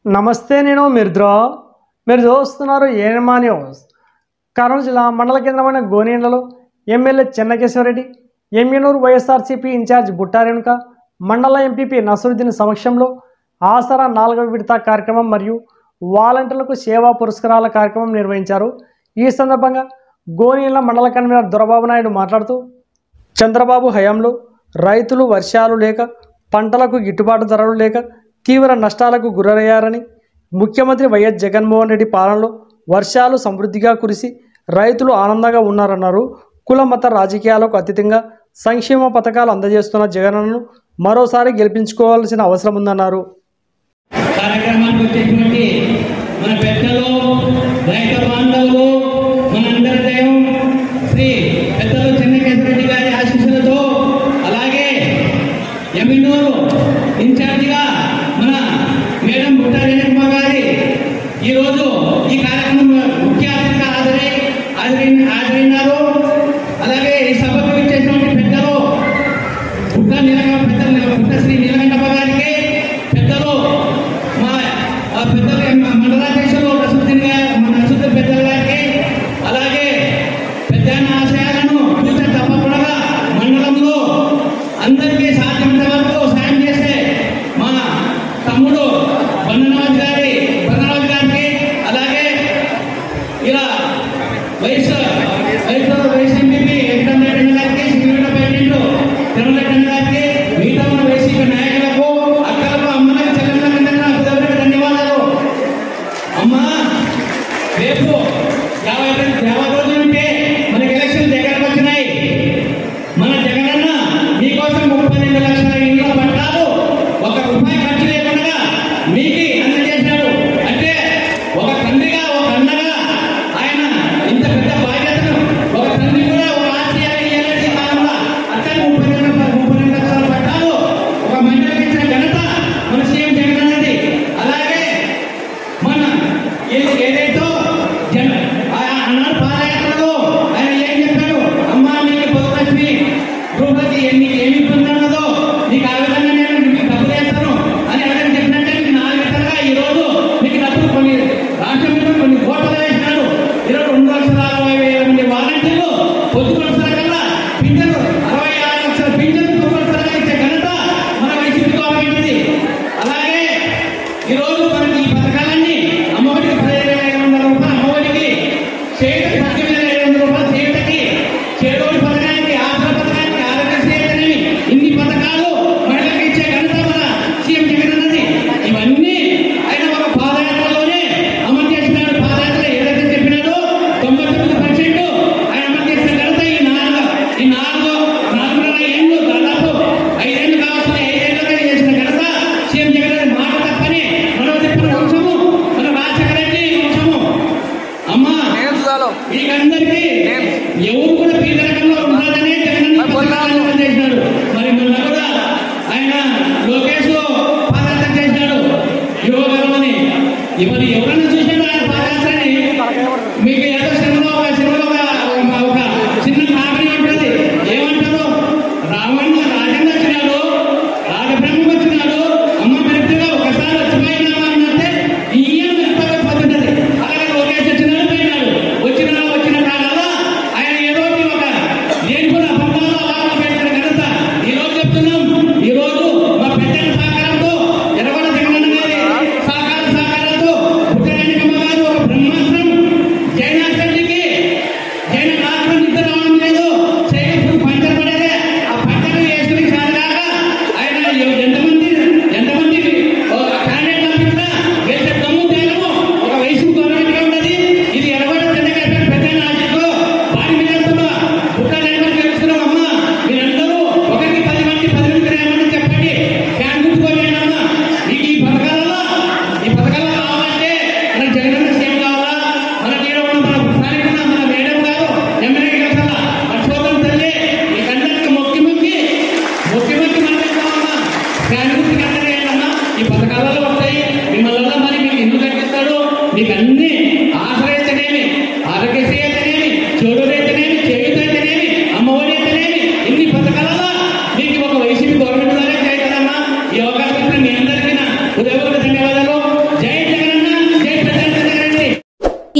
నమస్తే, నేను మిర్ద్రా. మీరు చూస్తున్నారు ఏఎన్ఎం న్యూస్. కర్నూలు జిల్లా మండల కేంద్రమైన గోనేండ్లలో ఎమ్మెల్యే చెన్నకేశవరెడ్డి, ఎమ్మెనూరు వైఎస్ఆర్సీపీ ఇన్ఛార్జ్ బుట్టా రేణుక, మండల ఎంపీపీ నసరుద్దీన్ సమక్షంలో ఆసరా 4వ విడత కార్యక్రమం మరియు వాలంటీర్లకు సేవా పురస్కారాల కార్యక్రమం నిర్వహించారు. ఈ సందర్భంగా గోనేండ్ల మండల కన్వీనర్ దొరబాబు నాయుడు మాట్లాడుతూ, చంద్రబాబు హయాంలో రైతులు వర్షాలు లేక, పంటలకు గిట్టుబాటు ధరలు లేక తీవ్ర నష్టాలకు గురయ్యారని, ముఖ్యమంత్రి వైఎస్ జగన్మోహన్ రెడ్డి పాలనలో వర్షాలు సమృద్ధిగా కురిసి రైతులు ఆనందంగా ఉన్నారన్నారు. కుల మత రాజకీయాలకు అతీతంగా సంక్షేమ పథకాలు అందజేస్తున్న జగన్ను మరోసారి గెలిపించుకోవాల్సిన అవసరం ఉందన్నారు. కార్యక్రమానికి వచ్చేటువంటి మన పెద్దలు, రైతు బాంధవులు, మనందరి దైవం శ్రీ పెద్దలు చెన్నకేశవరెడ్డి గారి ఆశీస్సులతో, అలాగే ఎమ్మెనూరు ఇన్ఛార్జిగా మన మేడం బుట్టా రేణుక గారి ఈరోజు ఈ కార్యక్రమం ముఖ్య అతిథిగా హాజరైనారు. అలాగే ఈ సభకు ఇచ్చేటువంటి పెద్దలు బుట్ట శ్రీ నీలకంఠప్ప గారికి, పెద్దలు మా పెద్దలు మండలాధ్యక్షులు నసరుద్దీన్ పెద్దల గారికి,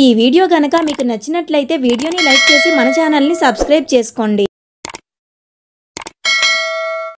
ఈ వీడియో గనక మీకు నచ్చినట్లయితే వీడియోని లైక్ చేసి మన ఛానల్ని సబ్స్క్రైబ్ చేసుకోండి.